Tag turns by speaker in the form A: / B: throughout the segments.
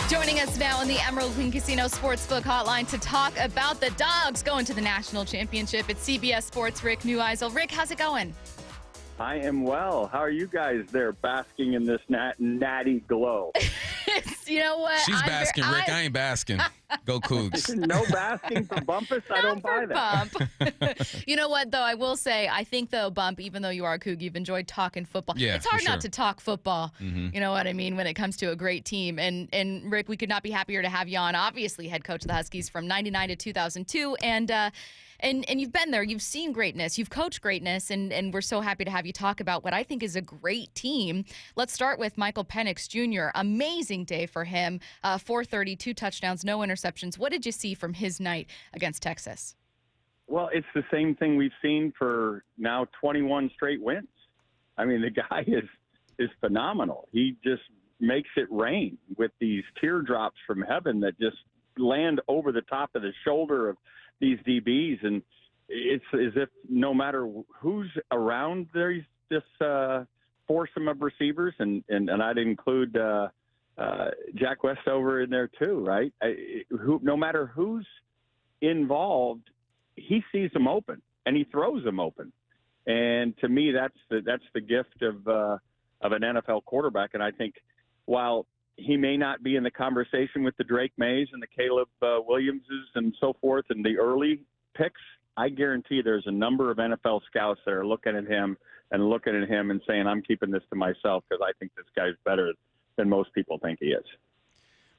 A: Joining us now on the Emerald Queen Casino Sportsbook Hotline to talk about the Dogs going to the national championship. It's CBS Sports' Rick Neuheisel. Rick, how's it going?
B: I am well. How are you guys there basking in this natty glow?
A: You know what?
C: She's basking, Rick. I ain't basking. Go Cougs.
B: No basking for Bumpus? I don't buy that.
A: Bump. You know what, though? I will say, I think, though, Bump, even though you are a Coug, you've enjoyed talking football.
C: Yeah,
A: it's hard
C: for
A: not
C: sure.
A: to talk football.
C: Mm-hmm.
A: You know what I mean? When it comes to a great team. And Rick, we could not be happier to have you on. Obviously, head coach of the Huskies from 99 to 2002. And you've been there. You've seen greatness. You've coached greatness. And we're so happy to have you talk about what I think is a great team. Let's start with Michael Penix Jr. Amazing day for him. 430, 2 touchdowns, no interceptions. What did you see from his night against Texas?
B: Well, it's the same thing we've seen for now 21 straight wins. I mean, the guy is phenomenal. He just makes it rain with these teardrops from heaven that just land over the top of the shoulder of these DBs, and it's as if no matter who's around, there's this foursome of receivers, and I'd include Jack Westover in there too, right? No matter who's involved, he sees them open and he throws them open, and to me, that's the gift of an NFL quarterback. And I think while he may not be in the conversation with the Drake Mays and the Caleb Williamses and so forth in the early picks, I guarantee there's a number of NFL scouts that are looking at him and saying, I'm keeping this to myself because I think this guy's better than most people think he is.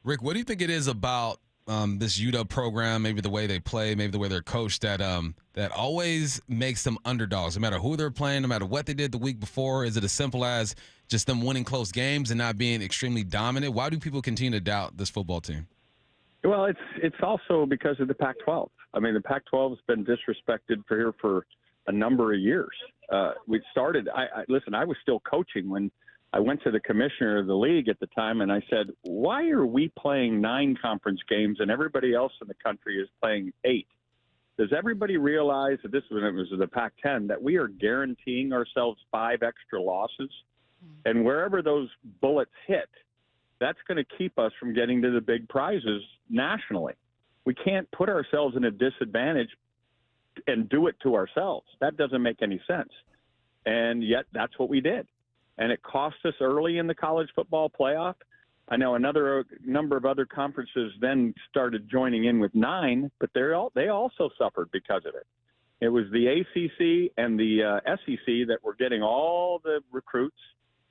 C: Rick, what do you think it is about this UW program, maybe the way they play, maybe the way they're coached, that always makes them underdogs, no matter who they're playing, no matter what they did the week before? Is it as simple as just them winning close games and not being extremely dominant? Why do people continue to doubt this football team?
B: Well, it's also because of the Pac-12. I mean, the Pac-12 has been disrespected for a number of years. We started. Listen. I was still coaching when I went to the commissioner of the league at the time, and I said, "Why are we playing 9 conference games and everybody else in the country is playing 8? Does everybody realize that this was when it was the Pac-10 that we are guaranteeing ourselves 5 extra losses, and wherever those bullets hit, that's going to keep us from getting to the big prizes nationally. We can't put ourselves in a disadvantage and do it to ourselves. That doesn't make any sense. And yet that's what we did. And it cost us early in the college football playoff. I know another number of other conferences then started joining in with 9, but they also suffered because of it. It was the ACC and the SEC that were getting all the recruits.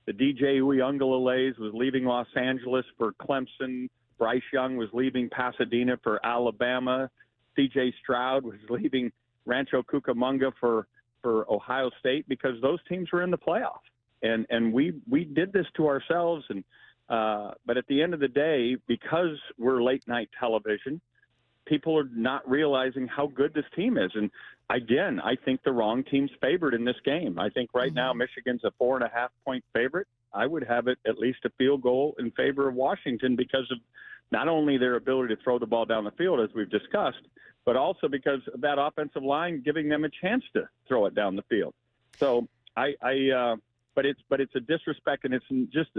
B: The DJ Uyungleleles was leaving Los Angeles for Clemson. Bryce Young was leaving Pasadena for Alabama. C.J. Stroud was leaving Rancho Cucamonga for Ohio State because those teams were in the playoff. And we did this to ourselves. And but at the end of the day, because we're late night television, people are not realizing how good this team is. And again, I think the wrong team's favored in this game. I think right now Michigan's a 4.5-point favorite. I would have it at least a field goal in favor of Washington because of not only their ability to throw the ball down the field, as we've discussed, but also because of that offensive line giving them a chance to throw it down the field. So but it's a disrespect, and it's just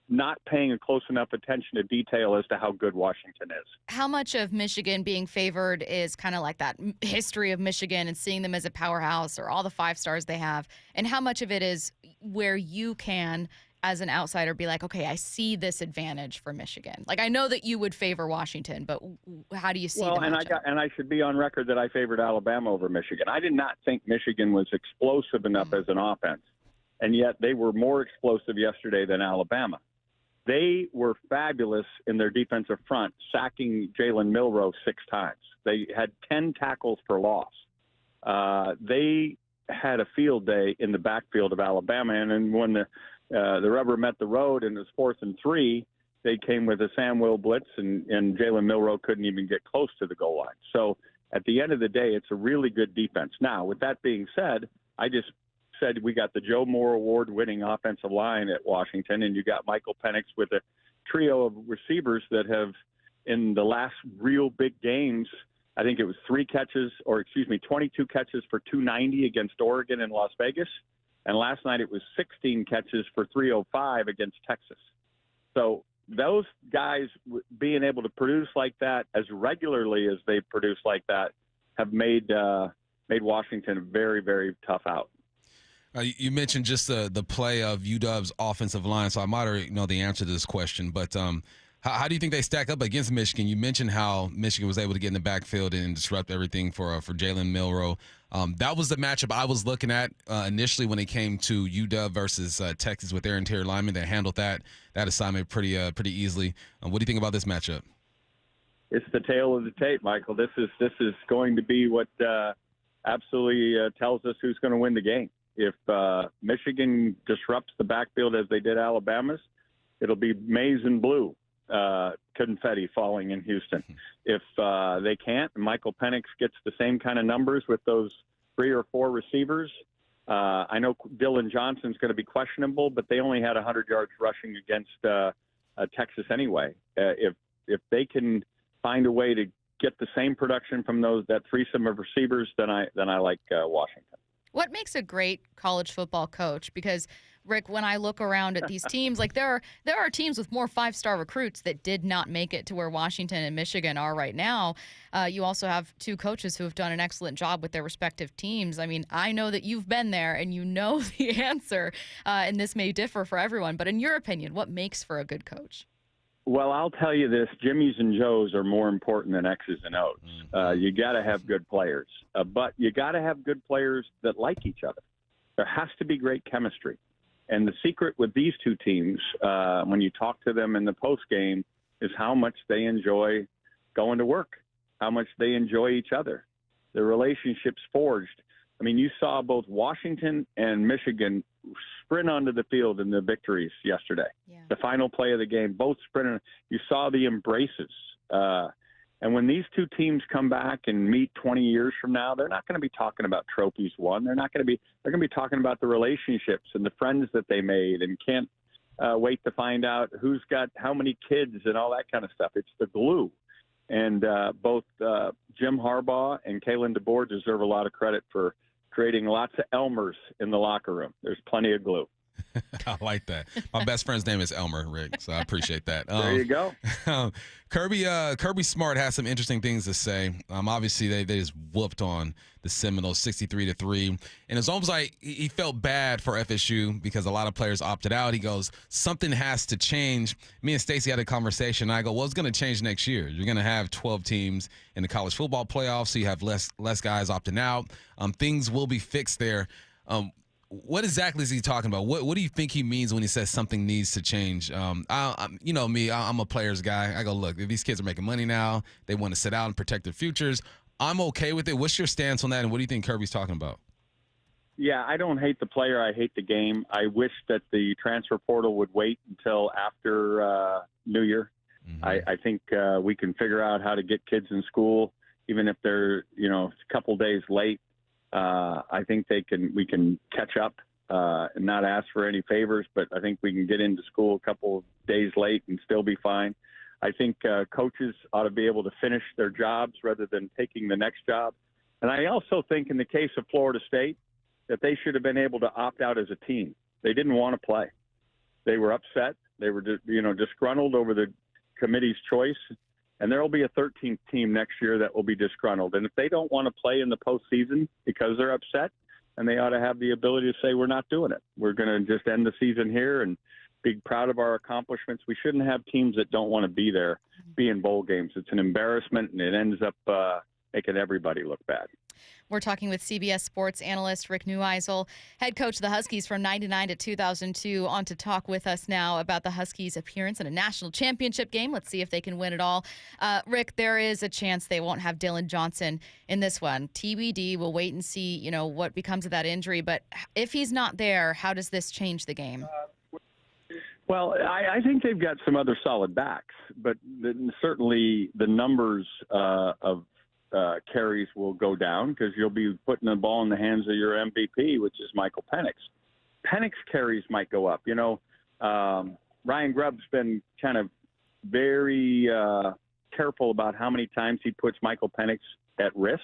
B: not paying a close enough attention to detail as to how good Washington is.
A: How much of Michigan being favored is kind of like that history of Michigan and seeing them as a powerhouse or all the 5 stars they have? And how much of it is where you can, as an outsider, be like, okay, I see this advantage for Michigan? Like, I know that you would favor Washington, but how do you see the matchup?
B: And I should be on record that I favored Alabama over Michigan. I did not think Michigan was explosive enough as an offense, and yet they were more explosive yesterday than Alabama. They were fabulous in their defensive front, sacking Jalen Milroe 6 times. They had 10 tackles for loss. They had a field day in the backfield of Alabama, and then when the rubber met the road and it was 4th and 3, they came with a Sam Will blitz, and Jalen Milroe couldn't even get close to the goal line. So at the end of the day, it's a really good defense. Now, with that being said, I just said we got the Joe Moore Award-winning offensive line at Washington, and you got Michael Penix with a trio of receivers that have, in the last real big games, I think it was 22 catches for 290 against Oregon and Las Vegas, and last night it was 16 catches for 305 against Texas. So those guys being able to produce like that as regularly as they produce like that have made Washington a very, very tough out.
C: You mentioned just the play of UW's offensive line, so I might already know the answer to this question, but how do you think they stack up against Michigan? You mentioned how Michigan was able to get in the backfield and disrupt everything for Jalen Milroe. That was the matchup I was looking at initially when it came to UW versus Texas with their interior linemen. They handled that assignment pretty easily. What do you think about this matchup?
B: It's the tale of the tape, Michael. This is going to be what absolutely tells us who's going to win the game. If Michigan disrupts the backfield as they did Alabama's, it'll be maize and blue confetti falling in Houston. If they can't, Michael Penix gets the same kind of numbers with those 3 or 4 receivers. I know Dylan Johnson's going to be questionable, but they only had 100 yards rushing against Texas anyway. If they can find a way to get the same production from that threesome of receivers, then I like Washington.
A: What makes a great college football coach? Because, Rick, when I look around at these teams, like there are teams with more 5-star recruits that did not make it to where Washington and Michigan are right now. You also have 2 coaches who have done an excellent job with their respective teams. I mean, I know that you've been there and you know the answer, and this may differ for everyone. But in your opinion, what makes for a good coach?
B: Well, I'll tell you this, Jimmys and Joes are more important than X's and O's. You got to have good players, but you got to have good players that like each other. There has to be great chemistry. And the secret with these 2 teams, when you talk to them in the post game, is how much they enjoy going to work, how much they enjoy each other. The relationships forged. I mean, you saw both Washington and Michigan sprint onto the field in the victories yesterday. Yeah. The final play of the game, both sprinting. You saw the embraces. And when these 2 teams come back and meet 20 years from now, they're not going to be talking about trophies won. They're going to be talking about the relationships and the friends that they made, and can't wait to find out who's got how many kids and all that kind of stuff. It's the glue. And both Jim Harbaugh and Kalen DeBoer deserve a lot of credit for creating lots of Elmers in the locker room. There's plenty of glue.
C: I like that. My best friend's name is Elmer, Rick, so I appreciate that.
B: There you go.
C: Kirby Smart has some interesting things to say. Obviously, they just whooped on the Seminoles 63-3, and it's almost like he felt bad for FSU because a lot of players opted out. He goes, something has to change. Me and Stacey had a conversation. I go, well, it's going to change next year. You're going to have 12 teams in the college football playoffs, so you have less guys opting out. Things will be fixed there. What exactly is he talking about? What do you think he means when he says something needs to change? You know me, I'm a players guy. I go, look, if these kids are making money now, they want to sit out and protect their futures. I'm okay with it. What's your stance on that, and what do you think Kirby's talking about?
B: Yeah, I don't hate the player. I hate the game. I wish that the transfer portal would wait until after New Year. Mm-hmm. I think we can figure out how to get kids in school, even if they're a couple days late. I think we can catch up and not ask for any favors, but I think we can get into school a couple of days late and still be fine. I think coaches ought to be able to finish their jobs rather than taking the next job. And I also think in the case of Florida State that they should have been able to opt out as a team. They didn't want to play. They were upset. They were disgruntled over the committee's choice. And there will be a 13th team next year that will be disgruntled. And if they don't want to play in the postseason because they're upset, and they ought to have the ability to say, we're not doing it. We're going to just end the season here and be proud of our accomplishments. We shouldn't have teams that don't want to be there, be in bowl games. It's an embarrassment, and it ends up making everybody look bad.
A: We're talking with CBS Sports analyst Rick Neuheisel, head coach of the Huskies from 1999 to 2002, on to talk with us now about the Huskies' appearance in a national championship game. Let's see if they can win it all. Rick, there is a chance they won't have Dylan Johnson in this one. TBD, we'll wait and see, what becomes of that injury. But if he's not there, how does this change the game?
B: Well, I think they've got some other solid backs, but certainly the numbers of carries will go down because you'll be putting the ball in the hands of your MVP, which is Michael Penix. Penix carries might go up. Ryan Grubb's been kind of very careful about how many times he puts Michael Penix at risk,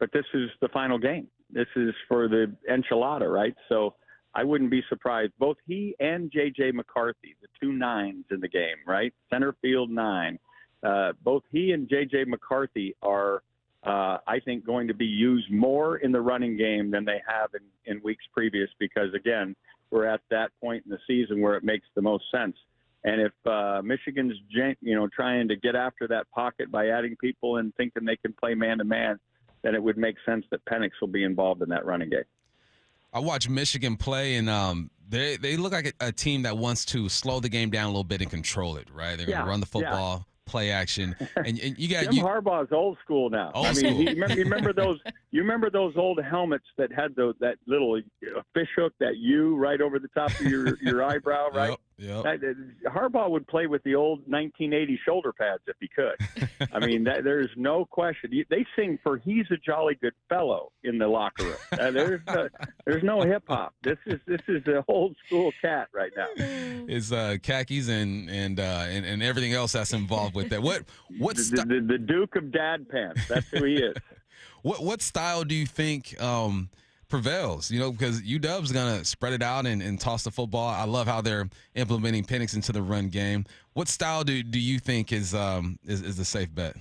B: but this is the final game. This is for the enchilada, right? So I wouldn't be surprised. Both he and J.J. McCarthy, the two nines in the game, right? Center field 9. Both he and J.J. McCarthy are, I think, going to be used more in the running game than they have in weeks previous because, again, we're at that point in the season where it makes the most sense. And if Michigan's, trying to get after that pocket by adding people and thinking they can play man-to-man, then it would make sense that Penix will be involved in that running game.
C: I watched Michigan play, and they look like a team that wants to slow the game down a little bit and control it, right? They're going to run the football, play action, and you got
B: Jim Harbaugh's old school now.
C: School.
B: You remember those? You remember those old helmets that had that little fish hook, that U right over the top of your eyebrow, right?
C: Yep.
B: Harbaugh would play with the old 1980 shoulder pads if he could. I mean, there's no question. They sing for "He's a Jolly Good Fellow" in the locker room. There's no hip hop. This is the old school cat right now.
C: It's khakis and everything else that's involved with that.
B: The Duke of Dad Pants? That's who he is.
C: What style do you think prevails? Because UW's going to spread it out and toss the football. I love how they're implementing Penix into the run game. What style do you think is the safe bet?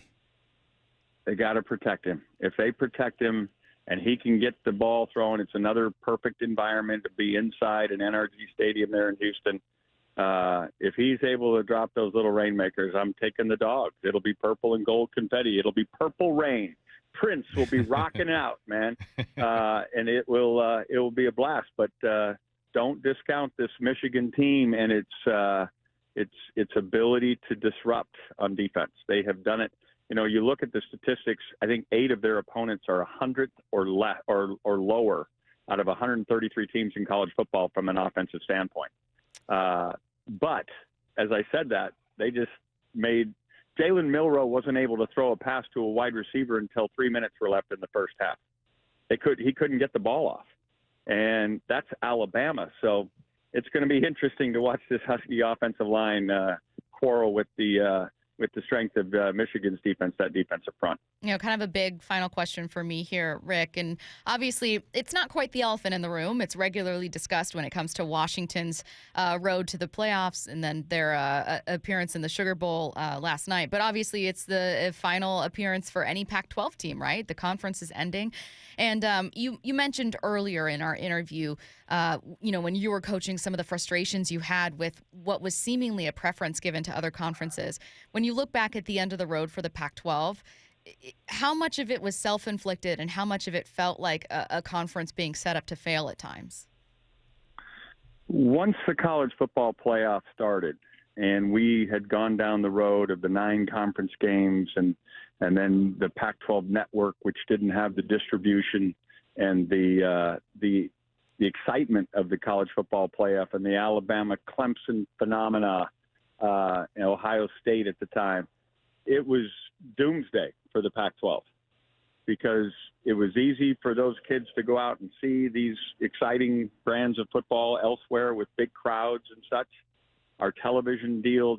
B: They got to protect him. If they protect him and he can get the ball thrown, it's another perfect environment to be inside an NRG Stadium there in Houston. If he's able to drop those little rainmakers, I'm taking the Dogs. It'll be purple and gold confetti. It'll be purple rain. Prince will be rocking out, man, and it will be a blast. But don't discount this Michigan team and its ability to disrupt on defense. They have done it. You look at the statistics. I think 8 of their opponents are 100th or lower out of 133 teams in college football from an offensive standpoint. But as I said that, they just made Jalen Milroe wasn't able to throw a pass to a wide receiver until 3 minutes were left in the first half. He couldn't get the ball off, and that's Alabama. So it's going to be interesting to watch this Husky offensive line quarrel with the strength of Michigan's defense, that defensive front.
A: Kind of a big final question for me here, Rick. And obviously, it's not quite the elephant in the room. It's regularly discussed when it comes to Washington's road to the playoffs and then their appearance in the Sugar Bowl last night. But obviously, it's the final appearance for any Pac-12 team, right? The conference is ending. And you mentioned earlier in our interview, when you were coaching, some of the frustrations you had with what was seemingly a preference given to other conferences. When you look back at the end of the road for the Pac-12, how much of it was self-inflicted and how much of it felt like a conference being set up to fail at times?
B: Once the college football playoff started and we had gone down the road of the 9 conference games and then the Pac-12 network, which didn't have the distribution and the excitement of the college football playoff and the Alabama-Clemson phenomena, Ohio State at the time, it was doomsday for the Pac-12 because it was easy for those kids to go out and see these exciting brands of football elsewhere with big crowds and such. Our television deal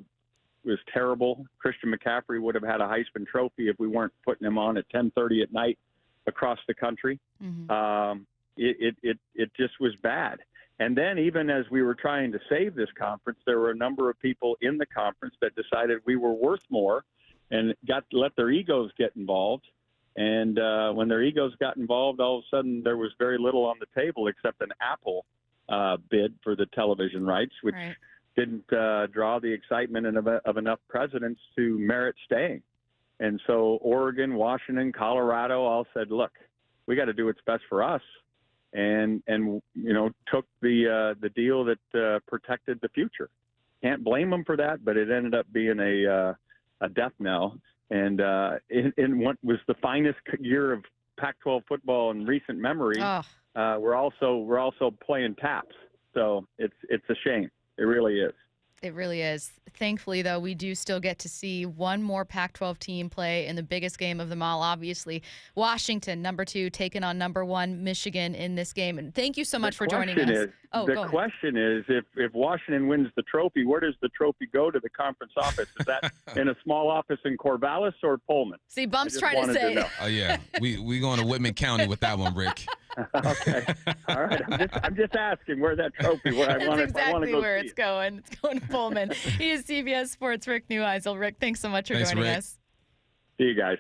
B: was terrible. Christian McCaffrey would have had a Heisman Trophy if we weren't putting him on at 10:30 at night across the country. Mm-hmm. It just was bad. And then even as we were trying to save this conference, there were a number of people in the conference that decided we were worth more and let their egos get involved. And when their egos got involved, all of a sudden there was very little on the table except an Apple bid for the television rights, which didn't draw the excitement of enough presidents to merit staying. And so Oregon, Washington, Colorado all said, look, we got to do what's best for us. And took the deal that protected the future. Can't blame them for that, but it ended up being a death knell. And in what was the finest year of Pac-12 football in recent memory, we're also playing taps. So it's a shame. It really is.
A: It really is. Thankfully, though, we do still get to see one more Pac-12 team play in the biggest game of them all. Obviously, Washington, number 2, taking on number 1, Michigan in this game. And thank you so much for joining us.
B: The question is, if Washington wins the trophy, where does the trophy go to the conference office? Is that in a small office in Corvallis or Pullman?
A: See, Bump's trying to say.
C: Oh, yeah. We going to Whitman County with that one, Rick.
B: Okay. All right. I'm just asking where that trophy. Where I
A: That's
B: want to
A: exactly
B: go
A: where
B: see
A: it's
B: it.
A: going. It's going to Pullman. He is CBS Sports' Rick Neuheisel. Rick, thanks so much for
C: Thanks,
A: joining
C: Rick.
A: us.
B: See you guys.